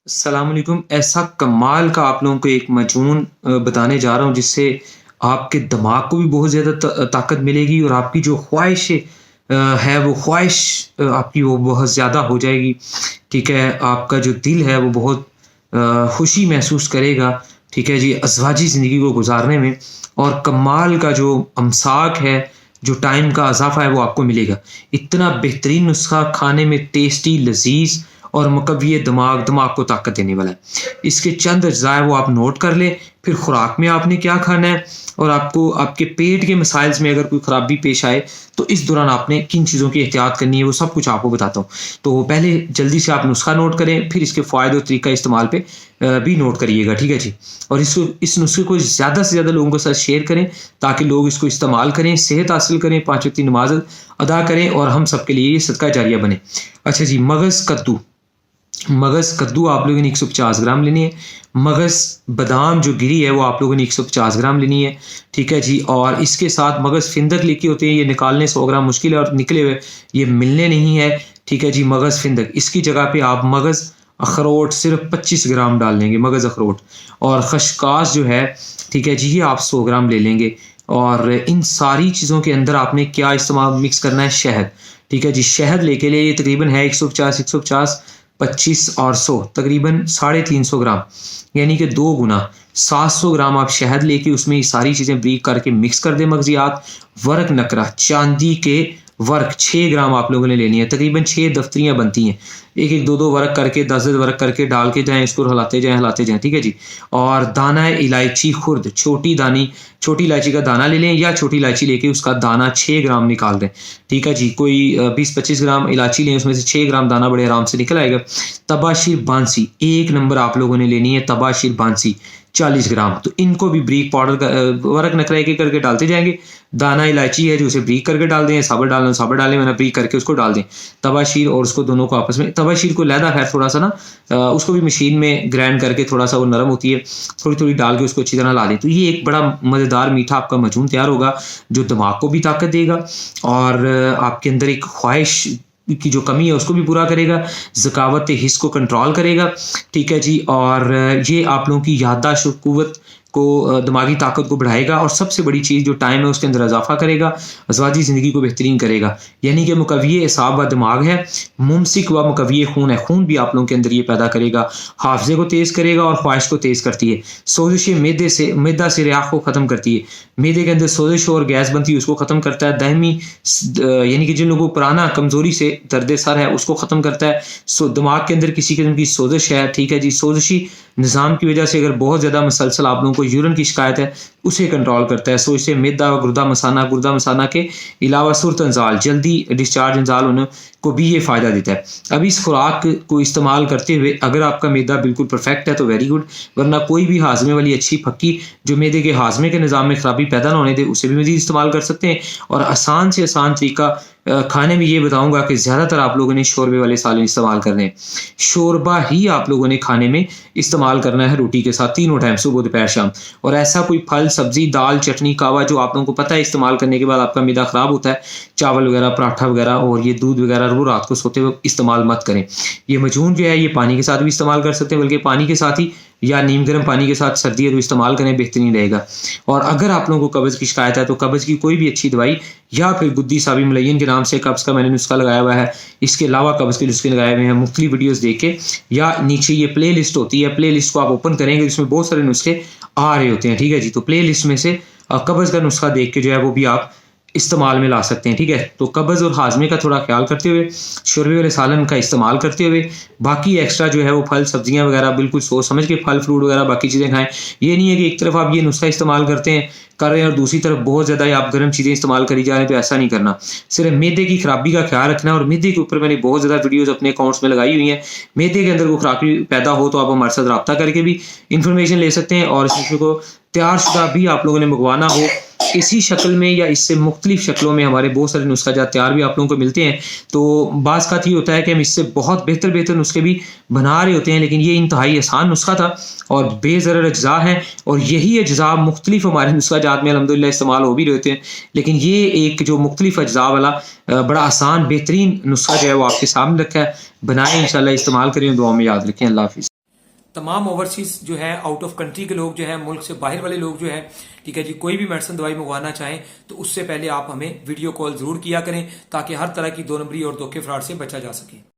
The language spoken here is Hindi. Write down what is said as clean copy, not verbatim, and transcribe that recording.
अस्सलाम वालेकुम। ऐसा कमाल का आप लोगों को एक मजमून बताने जा रहा हूँ जिससे आपके दिमाग को भी बहुत ज़्यादा ताकत मिलेगी और आपकी जो ख्वाहिश है वो ख्वाहिश आपकी वो बहुत ज़्यादा हो जाएगी। ठीक है, आपका जो दिल है वो बहुत खुशी महसूस करेगा। ठीक है जी, अज़वाजी ज़िंदगी को गुजारने में और कमाल का जो अमसाक है, जो टाइम का इजाफा है वो आपको मिलेगा। इतना बेहतरीन नुस्खा, खाने में टेस्टी, लजीज और मुकव्वी दिमाग, दिमाग को ताकत देने वाला है। इसके चंद अज्जा है वो आप नोट कर लें। फिर खुराक में आपने क्या खाना है और आपको आपके पेट के मसाइल्स में अगर कोई खराबी पेश आए तो इस दौरान आपने किन चीज़ों की एहतियात करनी है वो सब कुछ आपको बताता हूँ। तो पहले जल्दी से आप नुस्खा नोट करें, फिर इसके फ़ायदे और तरीका इस्तेमाल पे भी नोट करिएगा। ठीक है जी, और इस नुस्खे को ज़्यादा से ज़्यादा लोगों के साथ शेयर करें ताकि लोग इसको इस्तेमाल करें, सेहत हासिल करें, 5 वक्त की नमाज अदा करें और हम सबके लिए ये सदका जारिया बने। अच्छा जी, मगज़ कद्दू आप लोगों ने 150 ग्राम लेनी है। मगज़ बादाम जो गिरी है वो आप लोगों ने 150 ग्राम लेनी है। ठीक है जी, और इसके साथ मगज़ फिंदक लिखे होते हैं, ये निकालने 100 ग्राम मुश्किल है और निकले हुए ये मिलने नहीं है। ठीक है जी, मगज़ फिंदक, इसकी जगह पे आप मगज़ अखरोट सिर्फ 25 ग्राम डाल लेंगे, मगज़ अखरोट। और खशकाश जो है, ठीक है जी, ये आप 100 ग्राम ले लेंगे। और इन सारी चीज़ों के अंदर आपने क्या इस्तेमाल मिक्स करना है, शहद। ठीक है जी, शहद लेके लिए, ये तकरीबन है 150, 25 और 100 तकरीबन 350 ग्राम, यानी कि 2 गुना 700 ग्राम आप शहद लेके उसमें ये सारी चीज़ें ब्रीक करके मिक्स कर दें। मगजियात, वर्क नकरा, चांदी के वर्क 6 ग्राम आप लोगों ने लेनी है। तकरीबन 6 दफ्तरियाँ बनती हैं, एक एक दो दो वर्क करके 10 वर्क करके डाल के जाएं, इसको हिलाते जाएं। ठीक है जी, और दाना इलायची खुर्द, छोटी इलायची का दाना ले लें या छोटी इलायची लेके उसका दाना 6 ग्राम निकाल दें। ठीक है जी, कोई 20-25 ग्राम इलायची लें, उसमें से 6 ग्राम दाना बड़े आराम से निकल आएगा। तबाशीर बांसी 1 नंबर आप लोगों ने लेनी है, तबाशीर बांसी 40 ग्राम। तो इनको भी ब्रीक पाउडर वर्क नकरा एक करके डालते जाएंगे। दाना इलायची है जो उसे ब्रीक करके डाल दें, साबुत डालें, मैंने ब्रीक करके उसको डाल दें। तबाशीर और उसको दोनों को आपस में, तबाशीर को लहदा खैर थोड़ा सा ना उसको भी मशीन में ग्राइंड करके थोड़ा सा वो नरम होती है, थोड़ी थोड़ी डाल के उसको अच्छी तरह ला दें। तो ये एक बड़ा मज़ेदार मीठा आपका मजमून तैयार होगा जो दिमाग को भी ताकत देगा और आपके अंदर एक ख्वाहिश की जो कमी है उसको भी पूरा करेगा, ज़कावत हिस्स को कंट्रोल करेगा। ठीक है जी, और ये आप लोगों की याददाश्त और कुव्वत को, दिमागी ताकत को बढ़ाएगा और सबसे बड़ी चीज़ जो टाइम है उसके अंदर इजाफा करेगा, अज़वाजी ज़िंदगी को बेहतरीन करेगा। यानी कि मुकव्वी एसाब व दिमाग है, मुमसिक व मुकव्वी खून है, खून भी आप लोगों के अंदर ये पैदा करेगा, हाफजे को तेज़ करेगा और ख्वाहिश को तेज़ करती है। सोजिश मैदा से रियाह को ख़त्म करती है, मैदे के अंदर सोजिश और गैस बनती है उसको ख़त्म करता है। दहमी यानी कि जिन लोगों को पुराना कमज़ोरी से दर्द सर है उसको ख़त्म करता है। दिमाग के अंदर किसी किस्म की सोजिश है, ठीक है जी, सोजिशी निज़ाम की वजह से अगर बहुत ज़्यादा मसलसल आप लोगों को यूरिन की शिकायत है उसे कंट्रोल करता है। सो इससे मैदा व गुर्दा मसाना के अलावा सुरत अंजाल, जल्दी डिस्चार्ज अंजाल होने को भी ये फ़ायदा देता है। अब इस खुराक को इस्तेमाल करते हुए अगर आपका मैदा बिल्कुल परफेक्ट है तो वेरी गुड, वरना कोई भी हाजमे वाली अच्छी फक्की जो मैदे के हाजमे के निज़ाम में खराबी पैदा ना होने दे उसे भी मज़ीद इस्तेमाल कर सकते हैं। और आसान से आसान तरीका खाने में ये बताऊंगा कि ज़्यादातर आप लोगों ने शोरबे वाले सालन इस्तेमाल करने हैं। शोरबा ही आप लोगों ने खाने में इस्तेमाल करना है रोटी के साथ, तीनों टाइम, सुबह दोपहर शाम। और ऐसा कोई फल, सब्जी, दाल, चटनी, कावा जो आप लोगों को पता है इस्तेमाल करने के बाद आपका मैदा ख़राब होता है, चावल वगैरह, पराठा वगैरह और ये दूध वगैरह, वो रात को सोते वक्त इस्तेमाल मत करें। ये मजून जो है ये पानी के साथ भी इस्तेमाल कर सकते हैं, बल्कि पानी के साथ ही या नीम गर्म पानी के साथ सर्दी है तो इस्तेमाल करें, बेहतरीन रहेगा। और अगर आप लोगों को कब्ज़ की शिकायत है तो कब्ज़ की कोई भी अच्छी दवाई या फिर गुद्दी साबी मलयन के नाम से कब्ज़ का मैंने नुस्खा लगाया हुआ है, इसके अलावा कब्ज़ के नुस्खे लगाए हुए हैं मुख्तलिफ वीडियोज़ देख के, या नीचे ये प्ले लिस्ट होती है, प्ले लिस्ट को आप ओपन करेंगे जिसमें बहुत सारे नुस्खे आ रहे होते हैं। ठीक है जी, तो प्ले लिस्ट में से कब्ज़ का नुस्खा देख के जो है वो भी आप इस्तेमाल में ला सकते हैं। ठीक है, तो कब्ज़ और हाजमे का थोड़ा ख्याल करते हुए, शोरबे वाले सालन का इस्तेमाल करते हुए, बाकी एक्स्ट्रा जो है वो फल सब्जियां वगैरह बिल्कुल सोच समझ के फल फ्रूट वगैरह बाकी चीज़ें खाएं। ये नहीं है कि एक तरफ आप ये नुस्खा इस्तेमाल कर रहे हैं और दूसरी तरफ बहुत ज़्यादा आप गर्म चीज़ें इस्तेमाल करी जा रहे हैं, तो ऐसा नहीं करना। सिर्फ मैदे की खराबी का ख्याल रखना है और मैदे के ऊपर मैंने बहुत ज़्यादा वीडियोज़ अपने अकाउंट्स में लगाई हुई हैं। मैदे के अंदर कोई खराबी पैदा हो तो आप हमारे साथ रब्ता करके भी इंफॉर्मेशन ले सकते हैं। और इस नुस्खे को तैयार शुदा भी आप लोगों ने मंगवाना हो इसी शक्ल में या इससे मुख्तलिफ शक्लों में, हमारे बहुत सारे नुस्खा जात तैयार भी आप लोगों को मिलते हैं। तो बाज़ का ये होता है कि हम इससे बहुत बेहतर नुस्खे भी बना रहे होते हैं, लेकिन ये इंतहाई आसान नुस्खा था और बेज़रर अज्जा है और यही अज्जा मुख्तलिफ हमारे नुस्खा जात में अल्हम्दुलिल्लाह इस्तेमाल हो भी रहे होते हैं। लेकिन ये एक जो मुख्तलिफ अज्जा वाला बड़ा आसान बेहतरीन नुस्खा जो है वो आपके सामने रखा है, बनाएं इंशाल्लाह, इस्तेमाल करें, दुआ में याद रखें। अल्लाह हाफ़िज़। तमाम ओवरसीज जो है आउट ऑफ कंट्री के लोग जो है, मुल्क से बाहर वाले लोग जो है, ठीक है जी, कोई भी मेडिसिन दवाई मंगवाना चाहें तो उससे पहले आप हमें वीडियो कॉल जरूर किया करें ताकि हर तरह की 2 नंबरी और धोखे फ्रॉड से बचा जा सके।